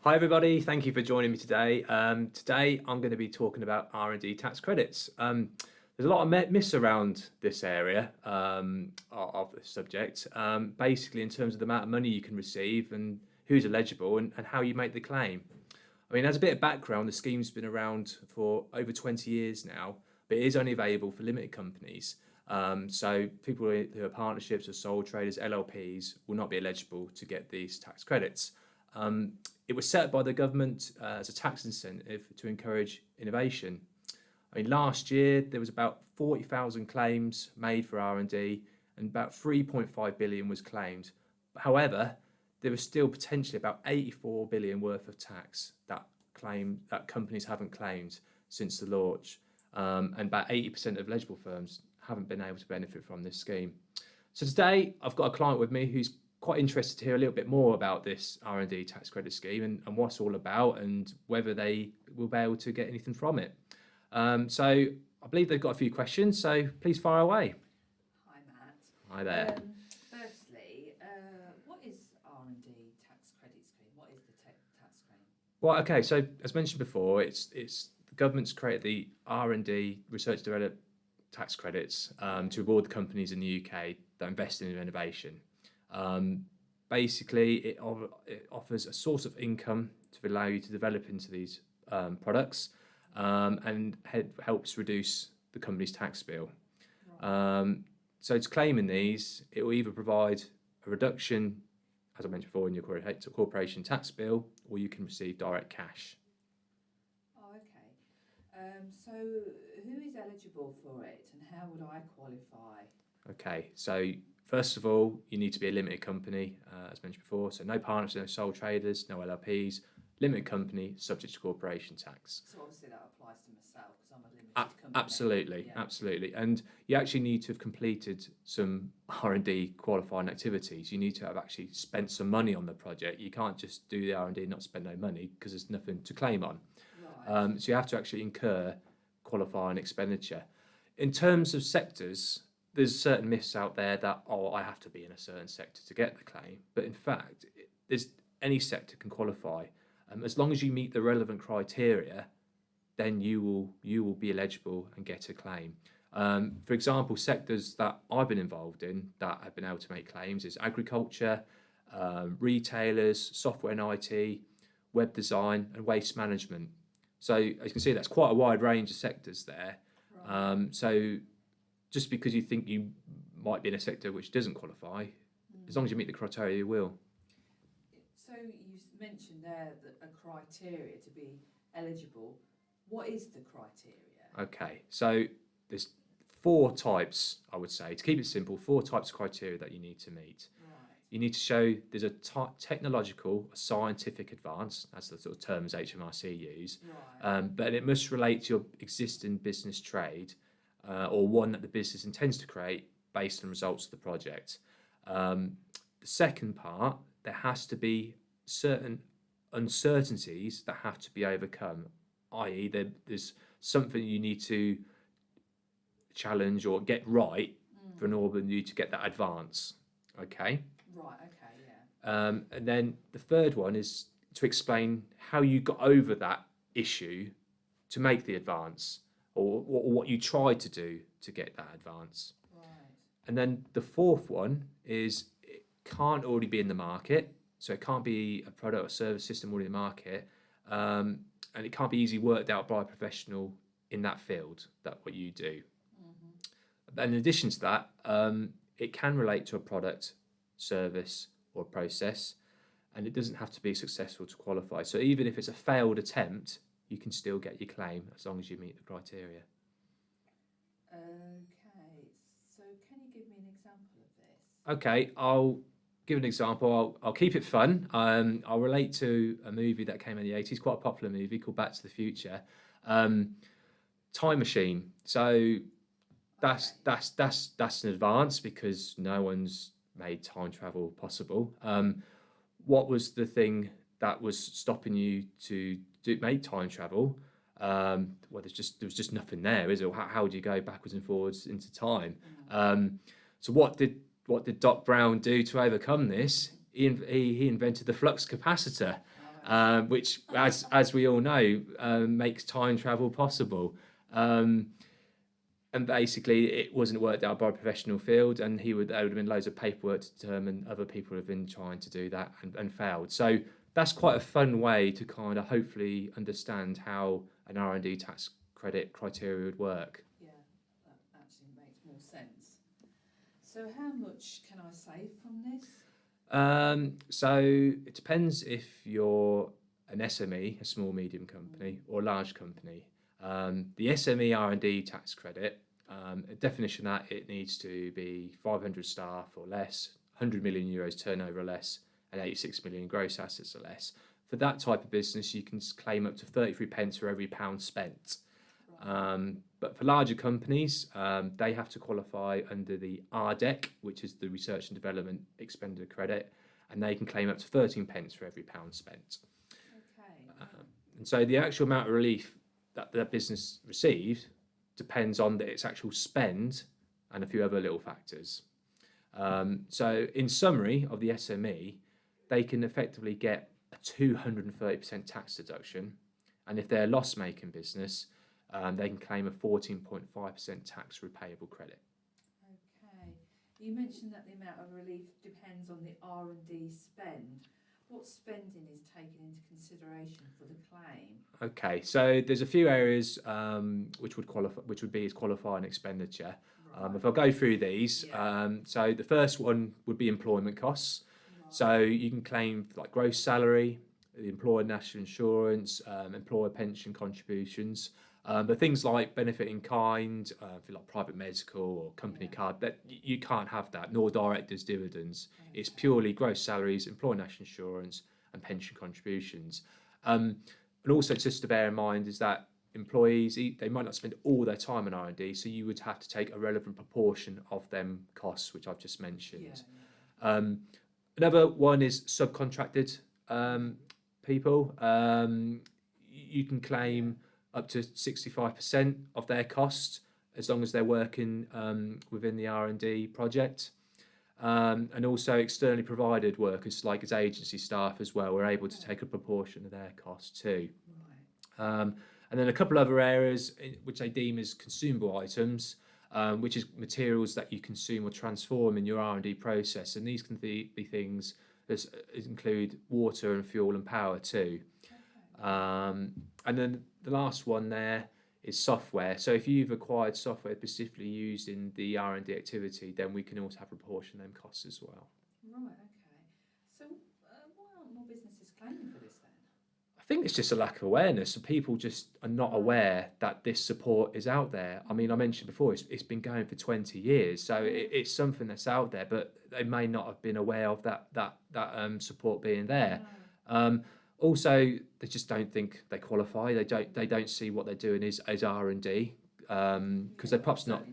Hi everybody, thank you for joining me today. Today I'm going to be talking about R&D tax credits. There's a lot of myths around this area of the subject, basically in terms of the amount of money you can receive and who's eligible and how you make the claim. I mean, as a bit of background, the scheme's been around for over 20 years now, but it is only available for limited companies. So people who are partnerships or sole traders, LLPs, will not be eligible to get these tax credits. It was set by the government as a tax incentive to encourage innovation. I mean, last year there was about 40,000 claims made for R&D, and about 3.5 billion was claimed. However, there was still potentially about 84 billion worth of tax that companies haven't claimed since the launch, and about 80% of eligible firms haven't been able to benefit from this scheme. So today I've got a client with me who's quite interested to hear a little bit more about this R&D tax credit scheme and what it's all about and whether they will be able to get anything from it. So I believe they've got a few questions, so please fire away. Hi, Matt. Hi there. Firstly, what is R&D tax credit scheme? What is the tax scheme? Well, okay, so as mentioned before, it's the government's created the R&D research development tax credits to reward the companies in the UK that invest in innovation. Basically, it offers a source of income to allow you to develop into these products and helps reduce the company's tax bill. Right. So to claim in these, it will either provide a reduction, as I mentioned before, in your corporation tax bill, or you can receive direct cash. Oh, okay. So who is eligible for it and how would I qualify? Okay, so first of all, you need to be a limited company, as mentioned before. So no partners, no sole traders, no LLPs, limited company, subject to corporation tax. So obviously that applies to myself because I'm a limited company. Absolutely, Yeah. absolutely. And you actually need to have completed some R&D qualifying activities. You need to have actually spent some money on the project. You can't just do the R&D and not spend no money because there's nothing to claim on. Right. So you have to actually incur qualifying expenditure. In terms of sectors, there's certain myths out there that, oh, I have to be in a certain sector to get the claim. But in fact, there's any sector can qualify. As long as you meet the relevant criteria, then you will be eligible and get a claim. For example, sectors that I've been involved in that have been able to make claims is agriculture, retailers, software and IT, web design, and waste management. So as you can see, that's quite a wide range of sectors there. Right. So just because you think you might be in a sector which doesn't qualify, as long as you meet the criteria, you will. So you mentioned there that a criteria to be eligible. What is the criteria? Okay, so there's four types, I would say, to keep it simple, four types of criteria that you need to meet. Right. You need to show there's a technological, a scientific advance, that's the sort of terms HMRC use, Right. but it must relate to your existing business trade or one that the business intends to create based on results of the project. The second part, there has to be certain uncertainties that have to be overcome, i.e. there's something you need to challenge or get right for an order you to get that advance. Okay. Right, okay, yeah. And then the third one is to explain how you got over that issue to make the advance, or what you tried to do to get that advance. Right. And then the fourth one is it can't already be in the market, so it can't be a product or service system already in the market, and it can't be easily worked out by a professional in that field, that what you do. And in addition to that, it can relate to a product, service, or process, and it doesn't have to be successful to qualify. So even if it's a failed attempt, you can still get your claim as long as you meet the criteria. Okay, so can you give me an example of this? Okay, I'll give an example. I'll keep it fun. I'll relate to a movie that came in the 80s, quite a popular movie called Back to the Future. Time machine. So that's an advance because no one's made time travel possible. What was the thing that was stopping you to make time travel? Well, there was just nothing there, is it? How do you go backwards and forwards into time? So what did Doc Brown do to overcome this? He invented the flux capacitor. Oh, which, as we all know, makes time travel possible. Um, and basically, it wasn't worked out by a professional field, and there would have been loads of paperwork to determine other people have been trying to do that and failed. So that's quite a fun way to kind of hopefully understand how an R&D tax credit criteria would work. Yeah, that actually makes more sense. So how much can I save from this? So it depends if you're an SME, a small medium company, or a large company. The SME R&D tax credit, a definition that it needs to be 500 staff or less, 100 million euros turnover or less, and 86 million gross assets or less. For that type of business, you can claim up to 33 pence for every pound spent. But for larger companies, they have to qualify under the RDEC, which is the Research and Development Expenditure Credit, and they can claim up to 13 pence for every pound spent. Okay. And so the actual amount of relief that the business received depends on its actual spend and a few other little factors. So in summary of the SME, they can effectively get a 230% tax deduction, and if they're a loss-making business, they can claim a 14.5% tax repayable credit. Okay. You mentioned that the amount of relief depends on the R&D spend. What spending is taken into consideration for the claim? Okay, so there's a few areas which would be as qualifying expenditure. Right. If I go through these, Yeah. so the first one would be employment costs. Right. So you can claim like gross salary, the employer national insurance, employer pension contributions, but things like benefit in kind, for like private medical or company card, that you can't have that, nor directors' dividends. Okay. It's purely gross salaries, employer national insurance, and pension contributions. And also, just to bear in mind is that employees, they might not spend all their time on R&D, so you would have to take a relevant proportion of them costs, which I've just mentioned. Another one is subcontracted people. You can claim up to 65% of their costs as long as they're working within the R&D project. And also externally provided workers, like as agency staff as well, we're able to take a proportion of their costs too. Right. And then a couple other areas which they deem as consumable items, which is materials that you consume or transform in your R&D process, and these can be things that include water and fuel and power too. Okay. And then the last one there is software. So if you've acquired software specifically used in the R&D activity, then we can also have a proportion of them costs as well. Right. Okay. So why aren't more businesses claiming for this then? I think it's just a lack of awareness. So people just are not aware that this support is out there. I mean, I mentioned before, it's been going for 20 years. So it's something that's out there, but they may not have been aware of that support being there. No. Also, they just don't think they qualify. They don't see what they're doing as R&D because they're perhaps not.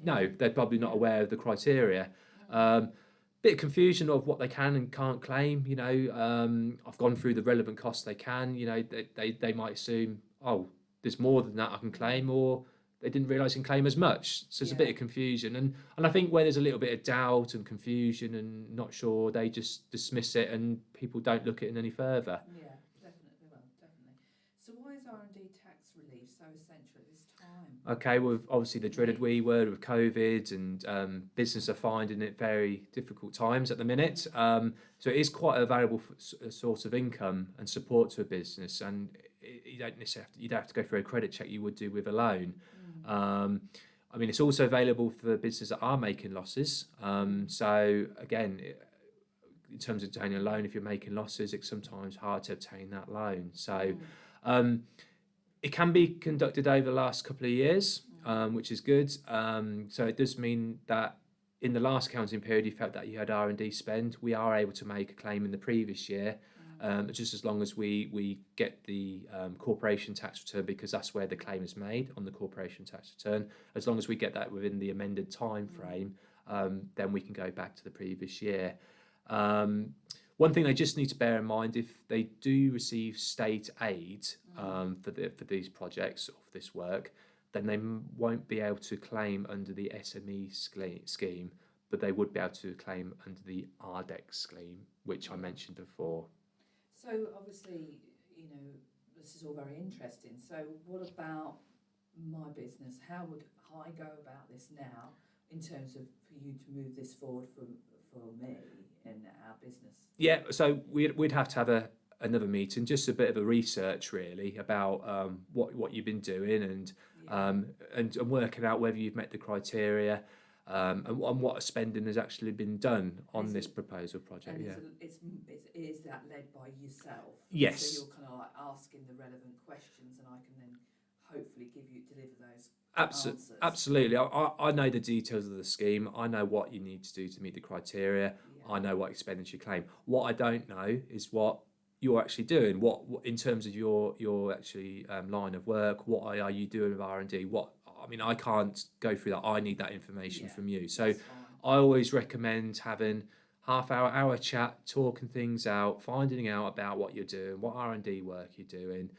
No, they're probably not aware of the criteria. Bit of confusion of what they can and can't claim. You know, I've gone through the relevant costs they can. You know, they might assume, oh, there's more than that I can claim, or they didn't realise I can claim as much. So there's a bit of confusion, and I think where there's a little bit of doubt and confusion and not sure, they just dismiss it, and people don't look at it any further. Yeah, definitely. Well, definitely. So why is R&D tax relief so essential at this time? Okay, with obviously the dreaded W word with COVID, and business are finding it very difficult times at the minute. So it is quite a valuable source of income and support to a business, and you don't necessarily have to go through a credit check you would do with a loan. I mean, it's also available for businesses that are making losses. So again, in terms of obtaining a loan, if you're making losses, it's sometimes hard to obtain that loan. So it can be conducted over the last couple of years, which is good. So it does mean that in the last accounting period, you felt that you had R&D spend. We are able to make a claim in the previous year, just as long as we get the corporation tax return, because that's where the claim is made, on the corporation tax return. As long as we get that within the amended time frame, then we can go back to the previous year. One thing they just need to bear in mind, if they do receive state aid for these projects or for this work, then they won't be able to claim under the SME scheme, but they would be able to claim under the RDEC scheme, which I mentioned before. So obviously, this is all very interesting. So what about my business? How would I go about this now in terms of for you to move this forward for me and our business? Yeah, so we'd have to have another meeting, just a bit of a research really about what you've been doing and working out whether you've met the criteria and what spending has actually been done on this proposal project. And Yeah. is that led by yourself? Yes. So you're kind of like asking the relevant questions, and I can then hopefully deliver those answers. Absolutely. I know the details of the scheme. I know what you need to do to meet the criteria. Yeah. I know what expenditure you claim. What I don't know is what you're actually doing. What in terms of your actually line of work. What are you doing with R&D? I can't go through that. I need that information from you. So That's fine. I always recommend having hour chat, talking things out, finding out about what you're doing, what R&D work you're doing.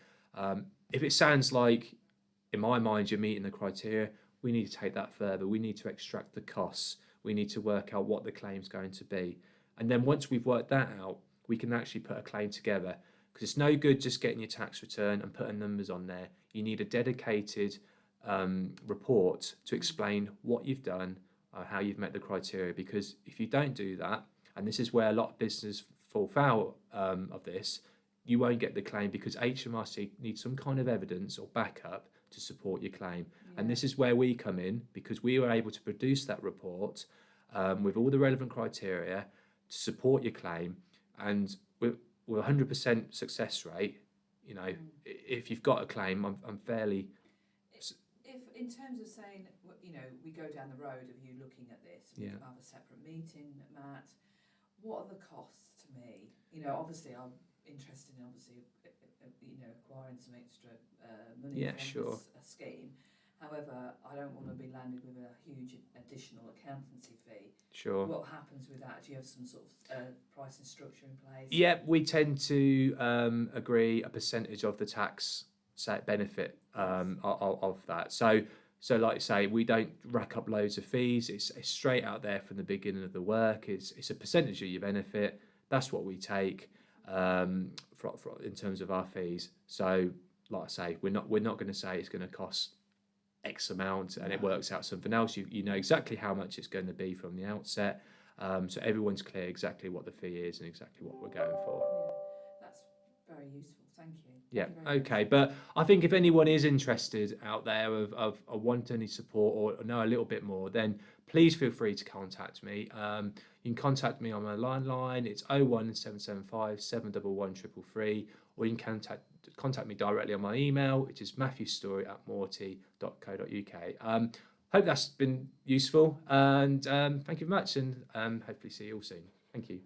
If it sounds like, in my mind, you're meeting the criteria, we need to take that further. We need to extract the costs. We need to work out what the claim's going to be. And then once we've worked that out, we can actually put a claim together. Because it's no good just getting your tax return and putting numbers on there. You need a dedicated report to explain what you've done, how you've met the criteria. Because if you don't do that, and this is where a lot of businesses fall foul of this, you won't get the claim because HMRC needs some kind of evidence or backup to support your claim. And this is where we come in, because we were able to produce that report with all the relevant criteria to support your claim. And with 100% success rate, if you've got a claim, I'm fairly... If in terms of saying, we go down the road of you looking at this, we have a separate meeting, Matt, what are the costs to me? Obviously I'm interested in acquiring some extra money from this scheme. However, I don't want to be landed with a huge additional accountancy fee. Sure. What happens with that? Do you have some sort of pricing structure in place? Yeah, we tend to agree a percentage of the tax benefit of that. So like I say, we don't rack up loads of fees. It's straight out there from the beginning of the work. It's a percentage of your benefit. That's what we take in terms of our fees. So like I say, we're not going to say it's going to cost X amount and it works out something else. You know exactly how much it's going to be from the outset. So everyone's clear exactly what the fee is and exactly what we're going for. Yeah, that's very useful. Thank you. Yeah, Thank you very okay. much. But I think if anyone is interested out there of want any support or know a little bit more, then please feel free to contact me. You can contact me on my landline. It's 01775 711 333, or you can contact me directly on my email, which is matthewstory@morty.co.uk. Hope that's been useful, and thank you very much, and hopefully see you all soon. Thank you.